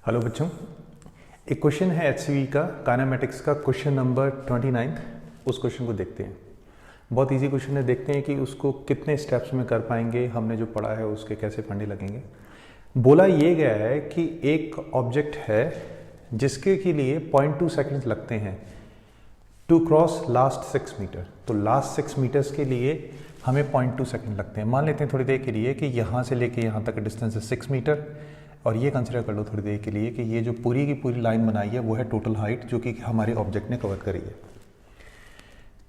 Hello बच्चों, एक question है एचसीवी का काइनेमेटिक्स का क्वेश्चन नंबर 29। उस क्वेश्चन को देखते हैं। बहुत इजी क्वेश्चन है, देखते हैं कि उसको कितने स्टेप्स में कर पाएंगे। हमने जो पढ़ा है उसके कैसे फंडे लगेंगे। बोला ये गया है कि एक ऑब्जेक्ट है जिसके के लिए 0.2 सेकेंड्स लगते हैं टू क्रॉस लास्ट 6 मीटर। तो लास्ट 6 मीटर्स के लिए हमें 0.2 सेकेंड लगते हैं। मान लेते हैं थोड़ी देर के लिए कि यहाँ से लेके यहाँ तक डिस्टेंस है 6 मीटर, और ये कंसिडर कर लो थोड़ी देर के लिए कि ये जो पूरी की पूरी लाइन बनाई है वो है टोटल हाइट जो कि हमारे ऑब्जेक्ट ने कवर करी है।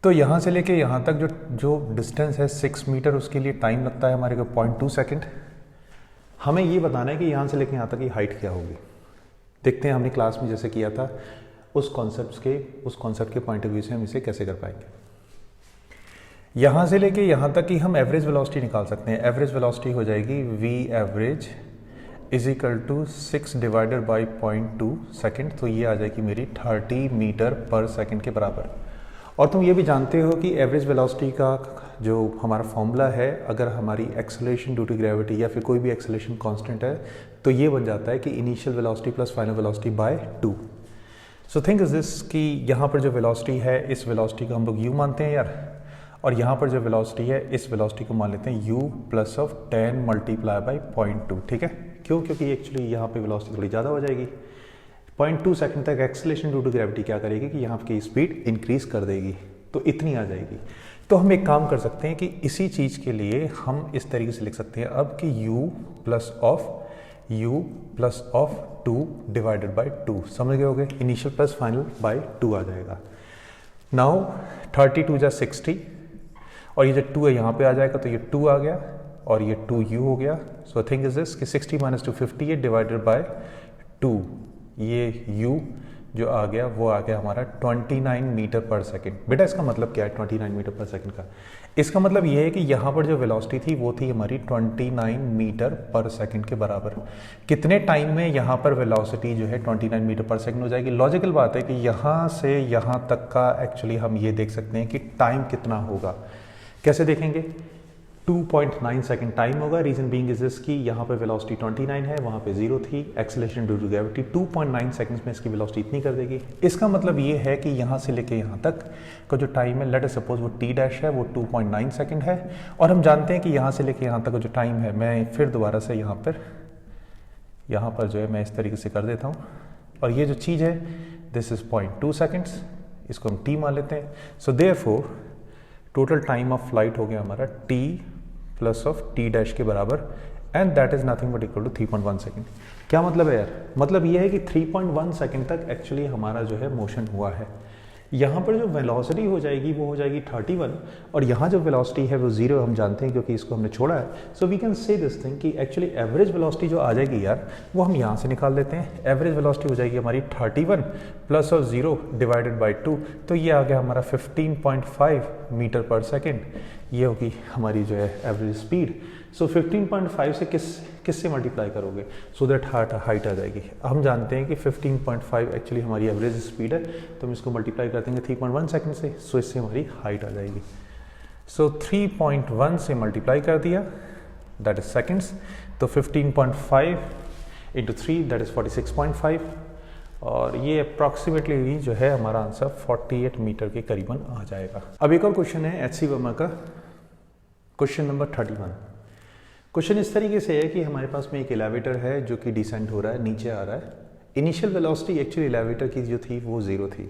तो यहाँ से लेके यहाँ तक जो डिस्टेंस है 6 मीटर, उसके लिए टाइम लगता है हमारे को 0.2 सेकेंड। हमें ये बताना है कि यहाँ से लेके यहाँ तक की हाइट क्या होगी। देखते हैं हमने क्लास में जैसे किया था उस कॉन्सेप्ट के पॉइंट ऑफ व्यू से हम इसे कैसे कर पाएंगे। यहाँ से लेके यहाँ तक की हम एवरेज वेलोसिटी निकाल सकते हैं। एवरेज वेलोसिटी हो जाएगी v average is equal to 6 divided by 0.2 second. तो ये आ जाएगी मेरी 30 मीटर पर सेकेंड के बराबर। और तुम ये भी जानते हो कि एवरेज वेलोसिटी का जो हमारा फॉर्मूला है, अगर हमारी एक्सेलरेशन ड्यू टू ग्रेविटी या फिर कोई भी एक्सेलरेशन कांस्टेंट है तो ये बन जाता है कि initial velocity plus final velocity bye 2। So think is this कि यहाँ पर जो वेलोसिटी है इस वेलोसिटी को हम लोग u मानते हैं यार, और यहाँ पर जो वेलोसिटी है इस वेलोसिटी को मान लेते हैं u plus of 10 multiply by 0.2। ठीक है, क्यों? क्योंकि एक्चुअली यहाँ पे वेलोसिटी थोड़ी ज़्यादा हो जाएगी। 0.2 सेकंड तक एक्सेलरेशन ड्यू टू ग्रेविटी क्या करेगी कि यहाँ की स्पीड इंक्रीज कर देगी, तो इतनी आ जाएगी। तो हम एक काम कर सकते हैं कि इसी चीज़ के लिए हम इस तरीके से लिख सकते हैं अब कि u plus of 2 divided by 2। समझ गए होगे, इनिशियल प्लस फाइनल बाई 2 आ जाएगा। नाउ 32 जा 60, और ये जो 2 है यहाँ पे आ जाएगा, तो ये 2 आ गया और ये 2u हो गया। सो थिंक इज दिस कि 60 माइनस 250 है डिवाइडेड बाय 2। ये u जो आ गया वो आ गया हमारा 29 मीटर पर सेकेंड। बेटा इसका मतलब क्या है 29 मीटर पर सेकेंड का? इसका मतलब ये है कि यहाँ पर जो वेलोसिटी थी वो थी हमारी 29 मीटर पर सेकेंड के बराबर। कितने टाइम में यहाँ पर वेलोसिटी जो है 29 मीटर पर सेकेंड हो जाएगी? लॉजिकल बात है कि यहाँ से यहाँ तक का एक्चुअली हम ये देख सकते हैं कि टाइम कितना होगा। कैसे देखेंगे? 2.9 सेकेंड टाइम होगा। रीजन बीइंग इज दिस कि यहाँ पे वेलोसिटी 29 है, वहाँ पे 0 थी। Acceleration due to gravity 2.9 seconds में इसकी वेलोसिटी इतनी कर देगी। इसका मतलब ये है कि यहाँ से लेके यहाँ तक का जो टाइम है, लेट अस सपोज वो t डैश है, वो 2.9 सेकंड है। और हम जानते हैं कि यहाँ से लेके यहाँ तक का जो टाइम है, मैं फिर दोबारा से यहाँ पर जो है मैं इस तरीके से कर देता हूँ, और ये जो चीज़ है दिस इज 0.2 सेकेंड्स, इसको हम t मान लेते हैं। So therefore total time of flight हो गया हमारा t plus of t dash के बराबर, and that is nothing but equal to 3.1 second. क्या मतलब है यार? मतलब ये है कि 3.1 सेकेंड तक एक्चुअली हमारा जो है मोशन हुआ है। यहाँ पर जो वेलोसिटी हो जाएगी वो हो जाएगी 31, और यहाँ जो वेलोसिटी है वो 0 हम जानते हैं क्योंकि इसको हमने छोड़ा है। So we can say this thing कि एक्चुअली एवरेज वेलोसिटी जो आ जाएगी यार वो हम यहाँ से निकाल देते हैं। एवरेज वेलोसिटी हो जाएगी हमारी 31 प्लस ऑफ 0 डिवाइडेड बाई 2। तो ये आ गया हमारा 15.5 मीटर पर सेकेंड। ये होगी हमारी जो है एवरेज स्पीड। सो 15.5 से किससे मल्टीप्लाई करोगे सो दैट हाइट आ जाएगी। हम जानते हैं कि 15.5 एक्चुअली हमारी एवरेज स्पीड है, तो हम इसको मल्टीप्लाई कर देंगे 3.1 सेकेंड से। सो इससे हमारी हाइट आ जाएगी। सो 3.1 से मल्टीप्लाई कर दिया, दैट इज सेकेंड्स। तो 15.5 इंटू 3 दैट इज 46.5, और ये अप्रॉक्सीमेटली जो है हमारा आंसर 48 मीटर के करीबन आ जाएगा। अब एक और क्वेश्चन है एचसी वर्मा का, क्वेश्चन नंबर 31। क्वेश्चन इस तरीके से है कि हमारे पास में एक एलिवेटर है जो कि डिसेंड हो रहा है, नीचे आ रहा है। इनिशियल वेलोसिटी एक्चुअली एलिवेटर की जो थी वो 0 थी,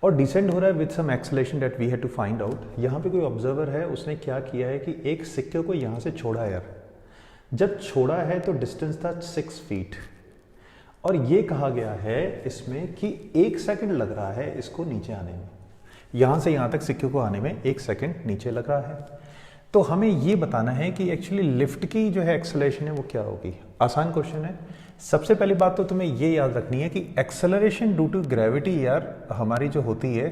और डिसेंड हो रहा है with some acceleration that we had to find out. यहाँ पे कोई ऑब्जर्वर है, उसने क्या किया है कि एक सिक्के को यहाँ से छोड़ा है यार। जब छोड़ा है तो डिस्टेंस था 6 फीट, और ये कहा गया है इसमें कि 1 सेकेंड लग रहा है इसको नीचे आने में। यहाँ से यहाँ तक सिक्के को आने में 1 सेकेंड नीचे लग रहा है। तो हमें ये बताना है कि एक्चुअली लिफ्ट की जो है एक्सेलरेशन है वो क्या होगी। आसान क्वेश्चन है। सबसे पहली बात तो तुम्हें ये याद रखनी है कि एक्सेलरेशन ड्यू टू ग्रेविटी यार हमारी जो होती है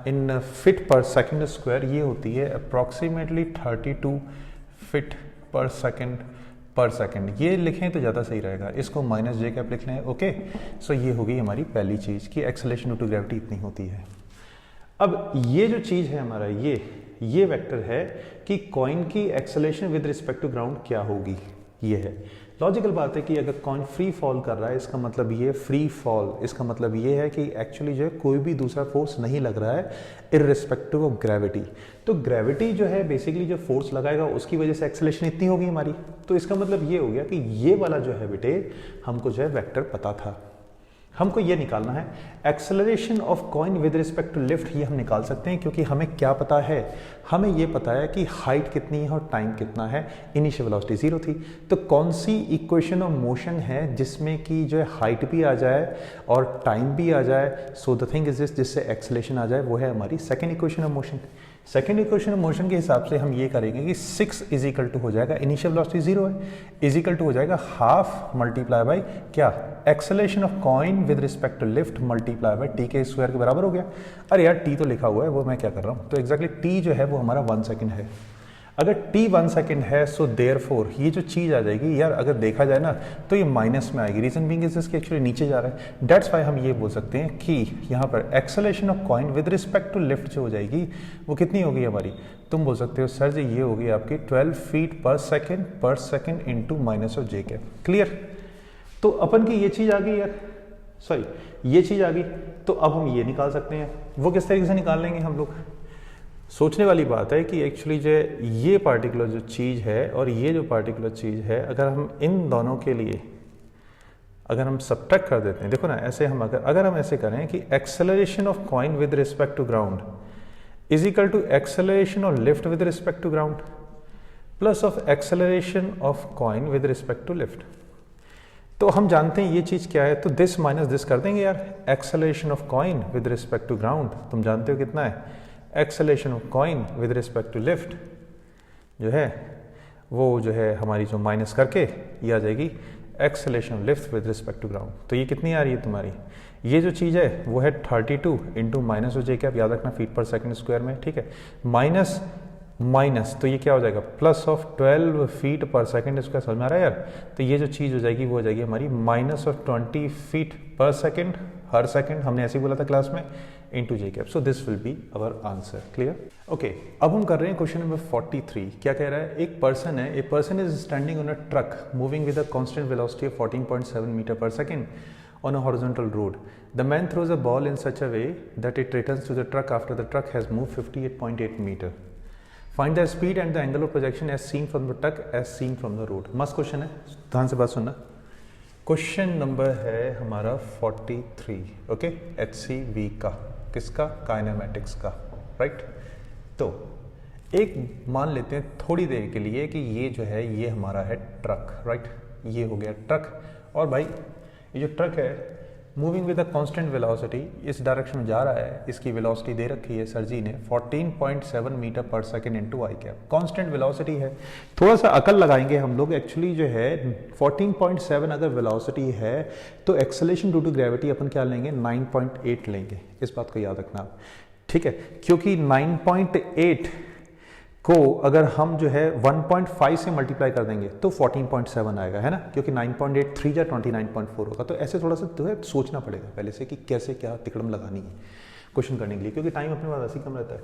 इन फिट पर सेकेंड स्क्वायर, ये होती है अप्रॉक्सीमेटली 32 फिट पर सेकेंड। ये लिखें तो ज़्यादा सही रहेगा, इसको माइनस जे कैप लिख लें। ओके, सो ये होगी हमारी पहली चीज़ कि एक्सेलरेशन ड्यू टू ग्रेविटी इतनी होती है। अब ये जो चीज़ है हमारा ये वेक्टर है कि कॉइन की acceleration with respect to ground क्या होगी, ये है। लॉजिकल बात है कि अगर कॉइन फ्री फॉल कर रहा है, इसका मतलब ये फ्री फॉल, इसका मतलब ये है कि एक्चुअली जो है कोई भी दूसरा फोर्स नहीं लग रहा है इररिस्पेक्टिव ऑफ ग्रेविटी। तो ग्रेविटी जो है बेसिकली जो फोर्स लगाएगा उसकी वजह से एक्सेलरेशन इतनी होगी हमारी। तो इसका मतलब ये हो गया कि ये वाला जो है बेटे हमको जो है वेक्टर पता था, हमको ये निकालना है। Acceleration of coin with respect to lift ये हम निकाल सकते हैं क्योंकि हमें क्या पता है, हमें ये पता है कि हाइट कितनी है और टाइम कितना है। इनिशियल वेलोसिटी 0 थी, तो कौन सी इक्वेशन ऑफ मोशन है जिसमें कि जो है हाइट भी आ जाए और टाइम भी आ जाए। So the thing is this, जिससे एक्सेलरेशन आ जाए वो है हमारी second equation of motion. Second equation of motion के हिसाब से हम ये करेंगे कि 6 इज इक्वल टू हो जाएगा, इनिशियल वेलोसिटी 0 है, इज इक्वल टू हो जाएगा हाफ मल्टीप्लाई बाई क्या, acceleration of coin with respect to lift multiply by t के स्क्वायर के बराबर हो गया। अरे यार टी तो लिखा हुआ है, वो मैं क्या कर रहा हूँ, तो एक्जैक्टली टी जो है वो हमारा 1 सेकेंड है। अगर t 1 सेकेंड है सो देयरफॉर ये जो चीज़ आ जाएगी यार, अगर देखा जाए ना तो ये माइनस में आएगी। रीजन बीइंग इज इसके एक्चुअली नीचे जा रहा है, डेट्स वाई हम ये बोल सकते हैं कि यहाँ पर acceleration of coin with respect to lift जो हो जाएगी वो कितनी होगी हमारी, तुम बोल सकते हो सर जी ये होगी आपकी 12 फीट पर second into minus of J cap. Clear? तो अपन की ये चीज़ आ गई यार, सॉरी ये चीज़ आ गई, तो अब हम ये निकाल सकते हैं। वो किस तरीके से निकाल लेंगे हम लोग, सोचने वाली बात है कि एक्चुअली जो ये पार्टिकुलर जो चीज़ है और ये जो पार्टिकुलर चीज़ है, अगर हम इन दोनों के लिए अगर हम सब्ट्रैक्ट कर देते हैं, देखो ना ऐसे हम अगर हम ऐसे करें कि acceleration of coin with respect to ground is equal to acceleration of lift with respect to ground plus of acceleration of coin with respect to lift, तो हम जानते हैं ये चीज़ क्या है, तो दिस माइनस दिस कर देंगे यार। Acceleration of coin with respect to ground तुम जानते हो कितना है, acceleration of coin with respect to lift जो है वो जो है हमारी जो माइनस करके ये आ जाएगी acceleration of lift with respect to ground. तो ये कितनी आ रही है तुम्हारी, ये जो चीज़ है वो है 32 इंटू माइनस हो जाएगी, आप याद रखना फीट पर सेकंड स्क्वायर में, ठीक है, माइनस माइनस तो ये क्या हो जाएगा प्लस ऑफ 12 फीट पर सेकंड स्क्वायर। समझ में आ रहा है यार? तो ये जो चीज़ हो जाएगी वो हो जाएगी हमारी माइनस ऑफ 20 फीट पर सेकंड हर सेकंड, हमने ऐसे ही बोला था क्लास में, into j cap. So this will be our answer. Clear? Okay, अब हम कर रहे हैं क्वेश्चन नंबर 43। क्या कह रहा है, एक पर्सन है, a person is standing on a truck moving with a constant velocity of 14.7 metre per second on a horizontal road. The man throws a ball in such a way that it returns to the truck after the truck has moved 58.8 meter. Find the speed and the angle of projection as seen from the truck as seen from the road. मस्त question है, ध्यान से बात सुनना। Question number है हमारा 43, okay, HCV का, किसका, काइनेमैटिक्स का, राइट। तो एक मान लेते हैं थोड़ी देर के लिए कि ये जो है ये हमारा है ट्रक, राइट, ये हो गया ट्रक, और भाई ये जो ट्रक है moving with a constant velocity इस डायरेक्शन में जा रहा है, इसकी वेलोसिटी दे रखी है सर जी ने 14.7 metre per second into I cap, constant velocity है। थोड़ा सा अकल लगाएंगे हम लोग, एक्चुअली जो है 14.7 अगर वेलोसिटी है तो एक्सेलरेशन ड्यू टू ग्रेविटी अपन क्या लेंगे, 9.8 लेंगे, इस बात को याद रखना आप, ठीक है, क्योंकि 9.8 को अगर हम जो है 1.5 से मल्टीप्लाई कर देंगे तो 14.7 आएगा, है ना, क्योंकि 9.8 3 जा 29.4 होगा। तो ऐसे थोड़ा सा जो है सोचना पड़ेगा पहले से कि कैसे क्या तिकड़म लगानी है क्वेश्चन करने के लिए, क्योंकि टाइम अपने पास ऐसे ही कम रहता है।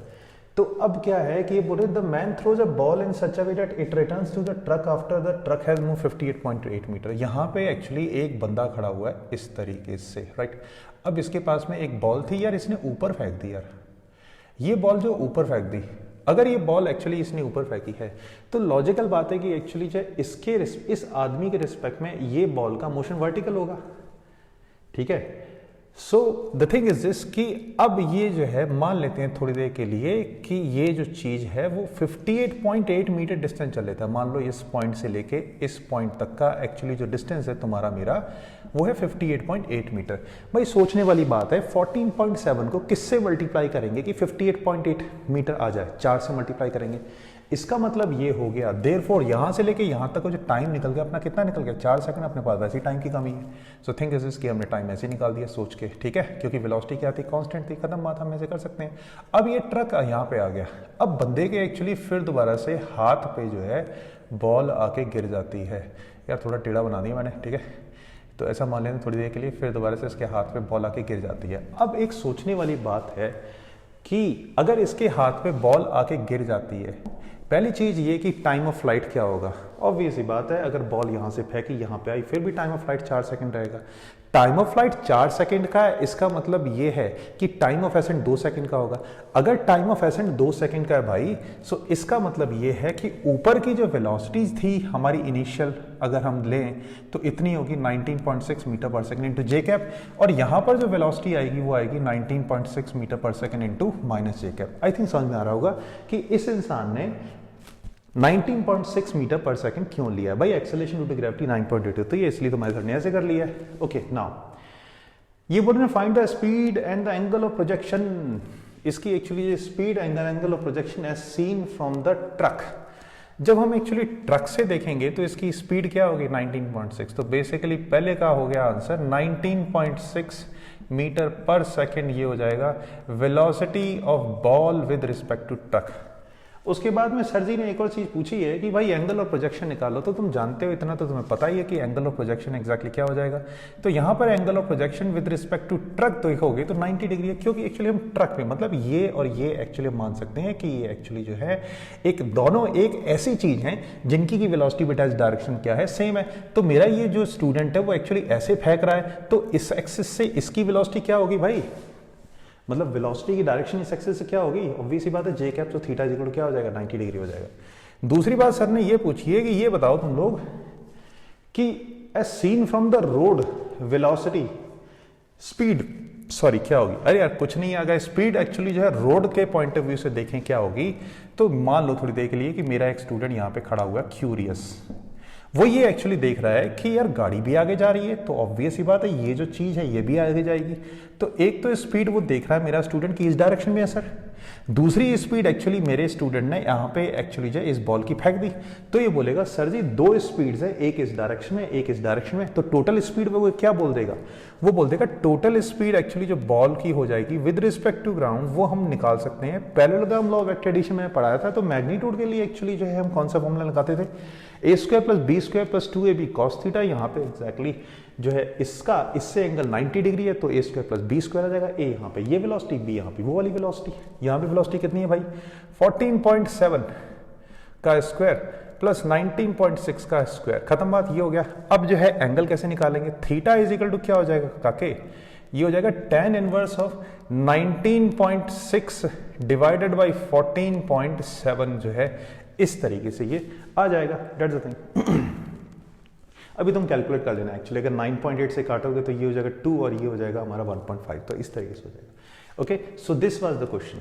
तो अब क्या है कि ये बोल रहे the man throws a ball in such a way that it returns to the truck after the truck has move 58.8 metre. यहाँ पे एक्चुअली एक बंदा खड़ा हुआ है इस तरीके से, राइट। अब इसके पास में एक बॉल थी यार, इसने ऊपर फेंक दी यार, ये बॉल जो ऊपर फेंक दी, अगर ये बॉल एक्चुअली इसने ऊपर फेंकी है तो लॉजिकल बात है कि एक्चुअली जो इसके इस आदमी के रिस्पेक्ट में ये बॉल का मोशन वर्टिकल होगा, ठीक है। So the thing is this कि अब ये जो है मान लेते हैं थोड़ी देर के लिए कि ये जो चीज है वो 58.8 मीटर डिस्टेंस चल लेता है। मान लो इस पॉइंट से लेके इस पॉइंट तक का एक्चुअली जो डिस्टेंस है तुम्हारा मेरा वो है 58.8 मीटर। भाई सोचने वाली बात है 14.7 को किससे मल्टीप्लाई करेंगे कि 58.8 मीटर आ जाए, 4 से मल्टीप्लाई करेंगे। इसका मतलब ये हो गया देयरफॉर यहां से लेके यहां तक जो टाइम निकल गया अपना, कितना निकल गया, 4 सेकंड अपने पास, वैसे ही टाइम की कमी है। सो थिंक इज कि हमने टाइम ऐसे निकाल दिया सोच के, ठीक है, क्योंकि वेलोसिटी क्या थी, कांस्टेंट थी, खत्म बात, हम ऐसे कर सकते हैं। अब ये ट्रक यहाँ पे आ गया, अब बंदे के एक्चुअली फिर दोबारा से हाथ पे जो है बॉल आके गिर जाती है। यार थोड़ा टेढ़ा बना दिया मैंने, ठीक है, तो ऐसा मान लेते थोड़ी देर के लिए, फिर दोबारा से इसके हाथ पे बॉल आके गिर जाती है। अब एक सोचने वाली बात है कि अगर इसके हाथ पे बॉल आके गिर जाती है, पहली चीज ये कि टाइम ऑफ फ्लाइट क्या होगा, ऑब्वियस ही बात है, अगर बॉल यहाँ से फेंकी यहाँ पे आई फिर भी टाइम ऑफ फ्लाइट 4 सेकंड रहेगा। टाइम ऑफ फ्लाइट 4 सेकंड का है, इसका मतलब ये है कि टाइम ऑफ एसेंट 2 सेकंड का होगा। अगर टाइम ऑफ एसेंट 2 सेकंड का है भाई, सो इसका मतलब ये है कि ऊपर की जो वेलोसिटीज थी हमारी इनिशियल अगर हम लें तो इतनी होगी 19.6 मीटर पर सेकंड इंटू जे कैप, और यहाँ पर जो वेलोसिटी आएगी वो आएगी 19.6 metre per second into minus J cap. I think समझ में आ रहा होगा कि इस इंसान ने 19.6 मीटर पर सेकंड क्यों लिया भाई, एक्सेलरेशन ड्यू टू ग्रेविटी 9.82, तो ये इसलिए तो मैथड ने ऐसे कर लिया है। ओके, नाउ ये बोल रहे हैं find the speed and the angle of projection. इसकी actually speed and the angle of projection as seen from the truck. जब हम एक्चुअली ट्रक से देखेंगे तो इसकी स्पीड क्या होगी 19.6, तो बेसिकली पहले का हो गया आंसर 19.6 मीटर पर सेकेंड, ये हो जाएगा velocity of ball with respect to truck. उसके बाद में सर जी ने एक और चीज पूछी है कि भाई एंगल ऑफ प्रोजेक्शन निकालो, तो तुम जानते हो इतना तो तुम्हें पता ही है कि एंगल ऑफ प्रोजेक्शन एग्जैक्टली क्या हो जाएगा। तो यहाँ पर angle of projection with respect to truck तो होगी तो 90 डिग्री है, क्योंकि एक्चुअली हम ट्रक में मतलब ये और ये एक्चुअली मान सकते हैं कि ये एक्चुअली जो है एक दोनों एक ऐसी चीज है जिनकी की वेलोसिटी बिटाइज डायरेक्शन क्या है सेम है। तो मेरा ये जो स्टूडेंट है वो एक्चुअली ऐसे फेंक रहा है, तो इस एक्सिस से इसकी वेलोसिटी क्या होगी भाई, मतलब वेलोसिटी की डायरेक्शन इस एक्सिस से क्या होगी, ऑब्वियस ही बात है जे कैप, तो थीटा इक्वल टू क्या हो जाएगा 90 डिग्री हो जाएगा। दूसरी बात सर ने ये पूछी है कि ये बताओ तुम लोग कि as seen from the road velocity speed sorry क्या होगी, अरे यार कुछ नहीं आ गया, स्पीड एक्चुअली जो है रोड के पॉइंट ऑफ व्यू से देखें क्या होगी। तो मान लो थोड़ी देर के लिए कि मेरा एक स्टूडेंट यहाँ पे खड़ा हुआ है क्यूरियस, वो ये एक्चुअली देख रहा है कि यार गाड़ी भी आगे जा रही है, तो ऑब्वियस ही बात है ये जो चीज है ये भी आगे जाएगी। तो एक तो स्पीड वो देख रहा है मेरा स्टूडेंट की इस डायरेक्शन में है सर, दूसरी स्पीड एक्चुअली मेरे स्टूडेंट ने यहाँ पे एक्चुअली जो इस बॉल की फेंक दी, तो ये बोलेगा सर जी दो स्पीड्स है, एक इस डायरेक्शन में एक इस डायरेक्शन में, तो टोटल स्पीड में वो क्या बोल देगा, वो बोल देगा टोटल स्पीड एक्चुअली जो बॉल की हो जाएगी विद रिस्पेक्ट टू ग्राउंड वो हम निकाल सकते हैं parallelogram law of vector addition में पढ़ाया था। तो मैग्नीट्यूड के लिए एक्चुअली जो है हम कौन सा फॉर्मूला लगाते थे, a square plus b square plus 2ab cos theta. यहाँ पे एग्जैक्टली जो है इसका इससे एंगल 90 डिग्री है, तो ए स्क्वायर प्लस बी स्क्वायर आ जाएगा, ए यहाँ पे ये वेलोसिटी बी यहाँ पे वो वाली वेलोसिटी। यहाँ पे वेलोसिटी कितनी है भाई 14.7 का स्क्वायर प्लस 19.6 का स्क्वायर, खत्म बात, ये हो गया। अब जो है एंगल कैसे निकालेंगे, थीटा इज इक्वल टू क्या हो जाएगा काके, ये हो जाएगा tan inverse of 19.6 divided by 14.7 जो है इस तरीके से ये आ जाएगा, दैट्स द थिंग। अभी तुम कैलकुलेट कर लेना, एक्चुअली अगर 9.8 से काटोगे तो ये हो जाएगा 2 और ये हो जाएगा हमारा 1.5, तो इस तरीके से हो जाएगा। Okay, so this was the question.